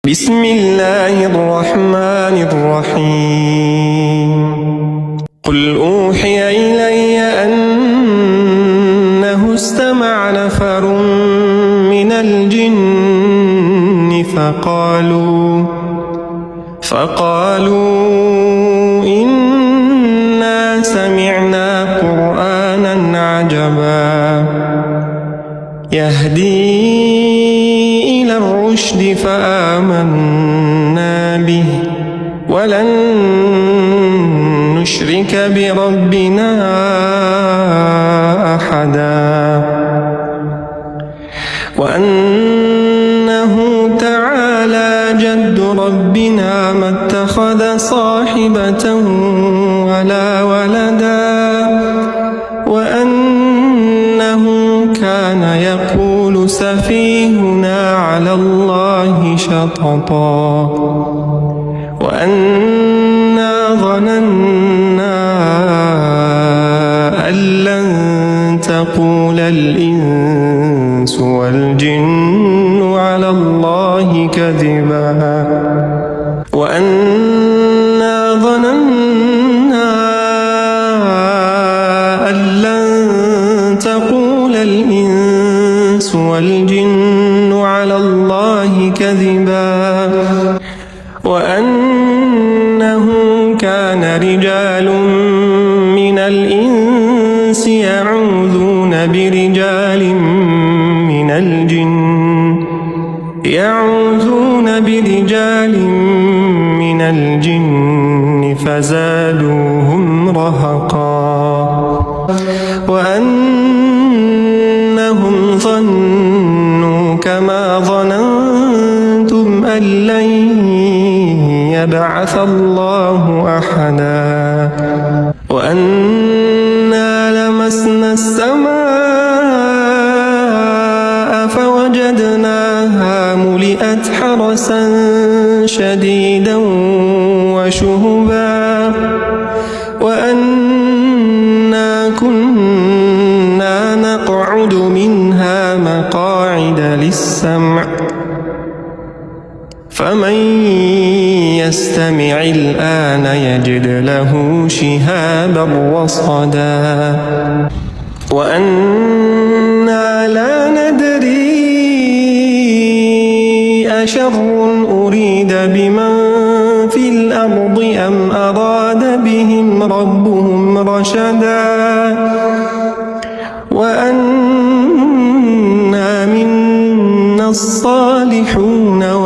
بسم الله الرحمن الرحيم قل أوحي إلي أنه استمع نفر من الجن فقالوا إنا سمعنا قرآنا عجبا يهدي إلى الرشد فآمنا به ولن نشرك بربنا أحدا وأنه تعالى جد ربنا ما اتخذ صاحبة ولا ولدا وأنه كان يقول سفيهنا على الله شططا وأنا ظننا أن لن تقول الإنس والجن على الله كذبا وأنا ظننا أن لن تقول الإنس والجن على الله كذبا وأنه كان رجال من الإنس يعوذون برجال من الجن فزادوهم رهقا وأنهم ظنوا كما ظننتم أن لن يبعث الله أحدا وأنا لمسنا السماء فوجدناها ملئت حرسا شديدا وشهبا وأنا كنا نقعد منها مقاعد للسمع فمن يستمع الآن يجد له شهابا رصدا وأنا لا ندري أشر أريد بمن في الأرض أم أراد بهم ربهم رشدا وأنا منا الصالحون